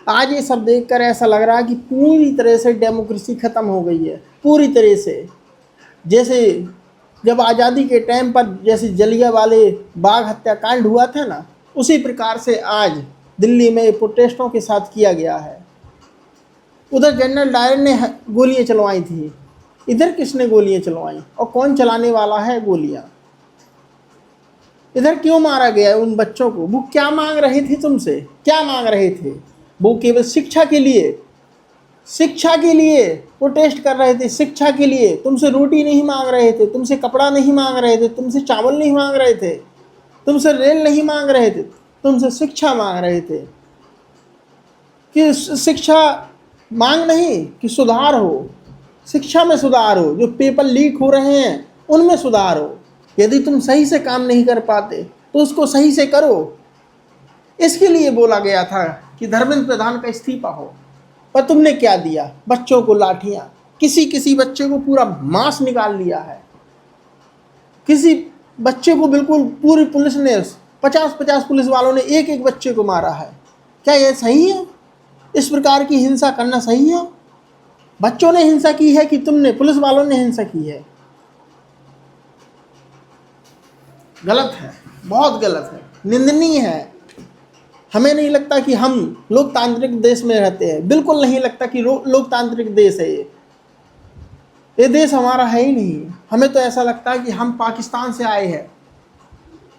आज ये सब देखकर ऐसा लग रहा है कि पूरी तरह से डेमोक्रेसी खत्म हो गई है, पूरी तरह से। जैसे जब आज़ादी के टाइम पर जैसे जलियांवाला बाग हत्याकांड हुआ था ना, उसी प्रकार से आज दिल्ली में प्रोटेस्टों के साथ किया गया है। उधर जनरल डायर ने गोलियां चलवाई थी, इधर किसने गोलियां चलवाई और कौन चलाने वाला है गोलियां? इधर क्यों मारा गया है उन बच्चों को? वो क्या मांग रहे थे तुमसे? क्या मांग रहे थे? वो केवल शिक्षा के लिए प्रोटेस्ट कर रहे थे, शिक्षा के लिए। तुमसे रोटी नहीं मांग रहे थे, तुमसे कपड़ा नहीं मांग रहे थे, तुमसे चावल नहीं मांग रहे थे, तुमसे रेल नहीं मांग रहे थे, तुमसे शिक्षा मांग रहे थे। कि शिक्षा मांग नहीं कि सुधार हो, शिक्षा में सुधार हो, जो पेपर लीक हो रहे हैं उनमें सुधार हो। यदि तुम सही से काम नहीं कर पाते तो उसको सही से करो। इसके लिए बोला गया था कि धर्मेंद्र प्रधान का इस्तीफा हो। पर तुमने क्या दिया? बच्चों को लाठियां, किसी बच्चे को पूरा मांस निकाल लिया है। किसी बच्चे को बिल्कुल पूरी पुलिस ने 50-50 पुलिस वालों ने एक बच्चे को मारा है। क्या यह सही है? इस प्रकार की हिंसा करना सही है? बच्चों ने हिंसा की है कि तुमने, पुलिस वालों ने हिंसा की है? गलत है, बहुत गलत है, निंदनीय है। हमें नहीं लगता कि हम लोकतांत्रिक देश में रहते हैं, बिल्कुल नहीं लगता कि लोकतांत्रिक देश है ये देश हमारा है ही नहीं। हमें तो ऐसा लगता है कि हम पाकिस्तान से आए हैं,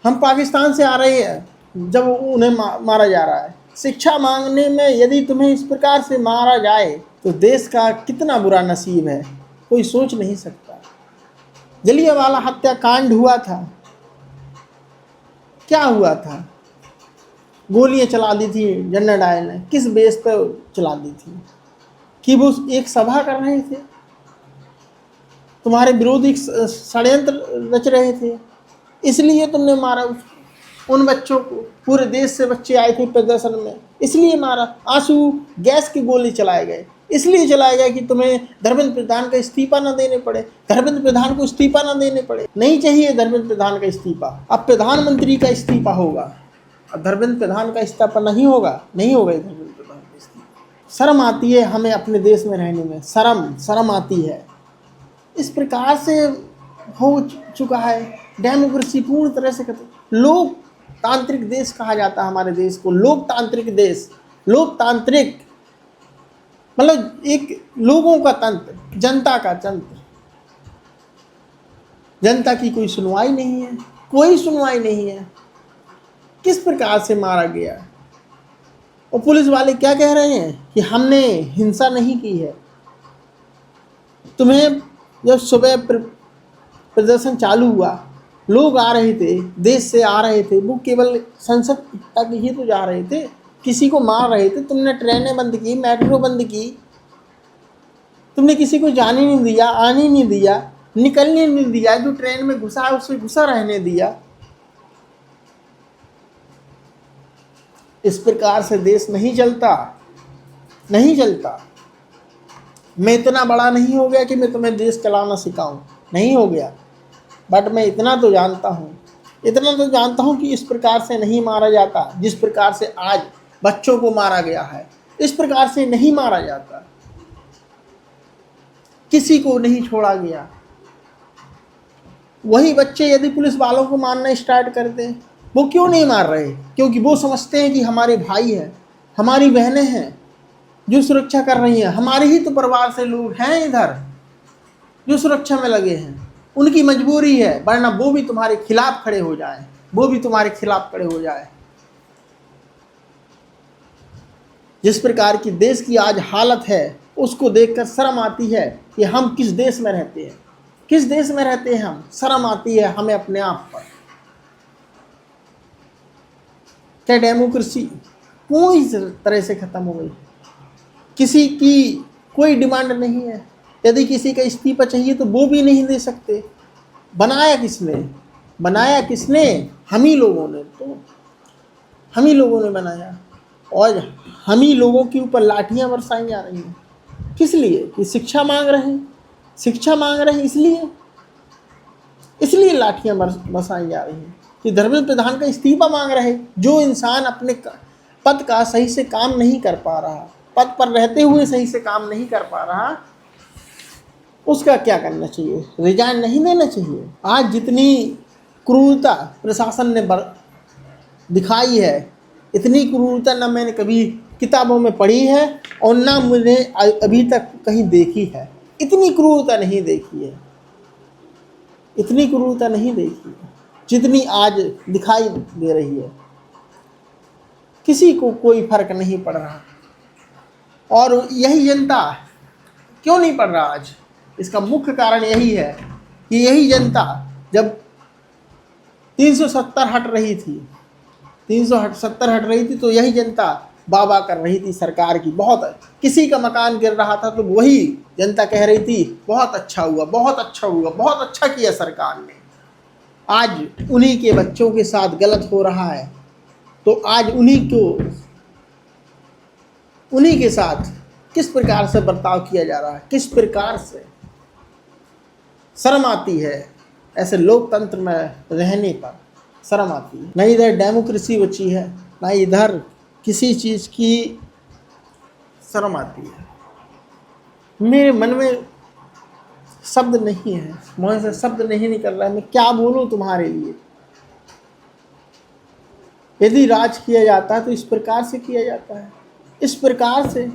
हम पाकिस्तान से आ रहे हैं जब उन्हें मारा जा रहा है। शिक्षा मांगने में यदि तुम्हें इस प्रकार से मारा जाए तो देश का कितना बुरा नसीब है, कोई सोच नहीं सकता। जलियांवाला हत्याकांड हुआ था, क्या हुआ था? गोलियां चला दी थी जनरल डायर ने। किस बेस पर चला दी थी? कि वो एक सभा कर रहे थे, तुम्हारे विरोधी षड्यंत्र रच रहे थे, इसलिए तुमने मारा उन बच्चों को। पूरे देश से बच्चे आए थे प्रदर्शन में, इसलिए मारा। आंसू गैस की गोली चलाए गए, इसलिए चलाया गया कि तुम्हें धर्मेंद्र प्रधान का इस्तीफा न देने पड़े, धर्मेंद्र प्रधान को इस्तीफा न देने पड़े। नहीं चाहिए धर्मेंद्र प्रधान का इस्तीफा, अब प्रधानमंत्री का इस्तीफा होगा। अब धर्मेंद्र प्रधान का इस्तीफा नहीं होगा, नहीं होगा धर्मेंद्र प्रधान का इस्तीफा। शर्म आती है हमें अपने देश में रहने में, शर्म आती है। इस प्रकार से हो चुका है, डेमोक्रेसी पूरी तरह से खत्म। लोकतांत्रिक देश कहा जाता है हमारे देश को, लोकतांत्रिक देश। लोकतांत्रिक मतलब एक लोगों का तंत्र, जनता का तंत्र। जनता की कोई सुनवाई नहीं है, कोई सुनवाई नहीं है। किस प्रकार से मारा गया? और पुलिस वाले क्या कह रहे हैं कि हमने हिंसा नहीं की है। तुम्हें जब सुबह प्रदर्शन चालू हुआ, लोग आ रहे थे, देश से आ रहे थे, वो केवल संसद तक ही तो जा रहे थे, किसी को मार रहे थे। तुमने ट्रेनें बंद की, मेट्रो बंद की, तुमने किसी को जाने नहीं दिया, आने नहीं दिया, निकलने नहीं दिया। जो ट्रेन में घुसा है उसे घुसा रहने दिया। इस प्रकार से देश नहीं चलता, नहीं चलता। मैं इतना बड़ा नहीं हो गया कि मैं तुम्हें देश चलाना सिखाऊं, नहीं हो गया। बट मैं इतना तो जानता हूं कि इस प्रकार से नहीं मारा जाता जिस प्रकार से आज बच्चों को मारा गया है। इस प्रकार से नहीं मारा जाता, किसी को नहीं छोड़ा गया। वही बच्चे यदि पुलिस वालों को मारना स्टार्ट कर दें, वो क्यों नहीं मार रहे? क्योंकि वो समझते हैं कि हमारे भाई हैं, हमारी बहनें हैं जो सुरक्षा कर रही हैं। हमारे ही तो परिवार से लोग हैं इधर जो सुरक्षा में लगे हैं, उनकी मजबूरी है, वरना वो भी तुम्हारे खिलाफ खड़े हो जाए, वो भी तुम्हारे खिलाफ खड़े हो जाए। जिस प्रकार की देश की आज हालत है उसको देखकर शर्म आती है कि हम किस देश में रहते हैं, किस देश में रहते हैं हम। शर्म आती है हमें अपने आप पर। क्या डेमोक्रेसी पूरी तरह से खत्म हो गई? किसी की कोई डिमांड नहीं है। यदि किसी का इस्तीफा चाहिए तो वो भी नहीं दे सकते। बनाया किसने? बनाया किसने? हम ही लोगों ने, तो हम ही लोगों ने बनाया, और हम ही लोगों के ऊपर लाठियां बरसाई जा रही हैं। किस लिए? कि शिक्षा मांग रहे हैं, शिक्षा मांग रहे हैं, इसलिए लाठियां बरसाई जा रही हैं। कि धर्मेंद्र प्रधान का इस्तीफा मांग रहे हैं। जो इंसान अपने पद का सही से काम नहीं कर पा रहा, पद पर रहते हुए सही से काम नहीं कर पा रहा, उसका क्या करना चाहिए? रिजाइन नहीं देना चाहिए? आज जितनी क्रूरता प्रशासन ने दिखाई है, इतनी क्रूरता ना मैंने कभी किताबों में पढ़ी है और ना मैंने अभी तक कहीं देखी है। इतनी क्रूरता नहीं देखी है, इतनी क्रूरता नहीं देखी है जितनी आज दिखाई दे रही है। किसी को कोई फर्क नहीं पड़ रहा। और यही जनता क्यों नहीं पड़ रहा आज? इसका मुख्य कारण यही है कि यही जनता जब 370 हट रही थी, 370 हट रही थी, तो यही जनता बाबा कर रही थी सरकार की। बहुत, किसी का मकान गिर रहा था तो वही जनता कह रही थी बहुत अच्छा हुआ, बहुत अच्छा हुआ, बहुत अच्छा किया सरकार ने। आज उन्हीं के बच्चों के साथ गलत हो रहा है, तो आज उन्हीं के साथ किस प्रकार से बर्ताव किया जा रहा है, किस प्रकार से। शर्म आती है ऐसे लोकतंत्र में रहने पर, शर्म आती है। न इधर डेमोक्रेसी बची है, न इधर किसी चीज़ की शर्म आती है। मेरे मन में शब्द नहीं है, मुँह से शब्द नहीं निकल रहा है, मैं क्या बोलूँ तुम्हारे लिए। यदि राज किया जाता है तो इस प्रकार से किया जाता है, इस प्रकार से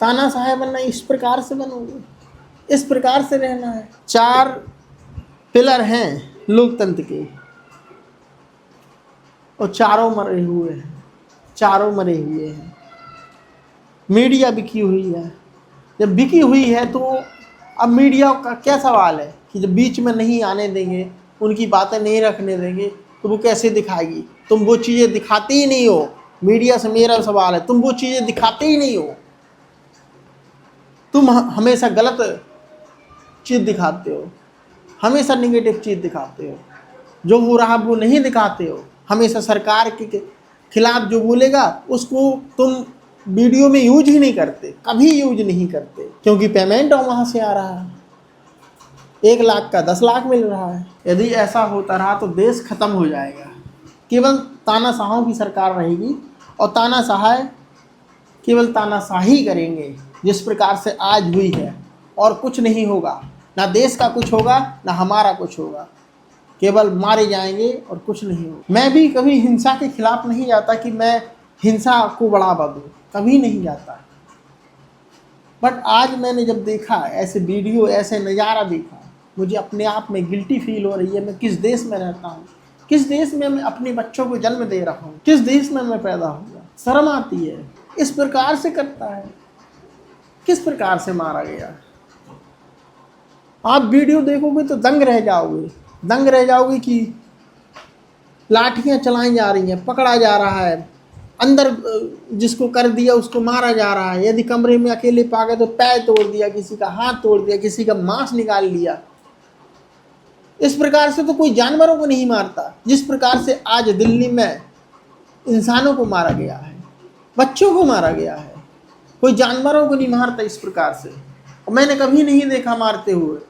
तानाशाह बनना, इस प्रकार से बनोगे, इस प्रकार से रहना है। 4 पिलर हैं लोकतंत्र के और चारों मरे हुए हैं, चारों मरे हुए हैं। मीडिया बिकी हुई है। जब बिकी हुई है तो अब मीडिया का क्या सवाल है कि जब बीच में नहीं आने देंगे, उनकी बातें नहीं रखने देंगे, तो वो कैसे दिखाएगी? तुम वो चीज़ें दिखाते ही नहीं हो। मीडिया से मेरा सवाल है, तुम वो चीज़ें दिखाते ही नहीं हो। तुम हमेशा गलत चीज़ दिखाते हो, हमेशा निगेटिव चीज़ दिखाते हो, जो हो रहा वो नहीं दिखाते हो। हमेशा सरकार के खिलाफ जो बोलेगा उसको तुम वीडियो में यूज ही नहीं करते, कभी यूज नहीं करते, क्योंकि पेमेंट वहाँ से आ रहा है। 1 लाख का 10 लाख मिल रहा है। यदि ऐसा होता रहा तो देश खत्म हो जाएगा। केवल तानाशाहों की सरकार रहेगी और तानाशाह केवल तानाशाही करेंगे जिस प्रकार से आज हुई है, और कुछ नहीं होगा। ना देश का कुछ होगा, ना हमारा कुछ होगा। केवल मारे जाएंगे और कुछ नहीं होगा। मैं भी कभी हिंसा के खिलाफ नहीं जाता कि मैं हिंसा को बढ़ावा दूँ, कभी नहीं जाता। बट आज मैंने जब देखा ऐसे वीडियो, ऐसे नज़ारा देखा, मुझे अपने आप में गिल्टी फील हो रही है। मैं किस देश में रहता हूँ, किस देश में मैं अपने बच्चों को जन्म दे रहा हूँ, किस देश में मैं पैदा हुआ। शर्म आती है। इस प्रकार से करता है, किस प्रकार से मारा गया। आप वीडियो देखोगे तो दंग रह जाओगे, दंग रह जाओगे कि लाठियां चलाई जा रही हैं, पकड़ा जा रहा है, अंदर जिसको कर दिया उसको मारा जा रहा है। यदि कमरे में अकेले पा गए तो पैर तोड़ दिया, किसी का हाथ तोड़ दिया, किसी का मांस निकाल लिया। इस प्रकार से तो कोई जानवरों को नहीं मारता जिस प्रकार से आज दिल्ली में इंसानों को मारा गया है, बच्चों को मारा गया है। कोई जानवरों को नहीं मारता इस प्रकार से, और मैंने कभी नहीं देखा मारते हुए।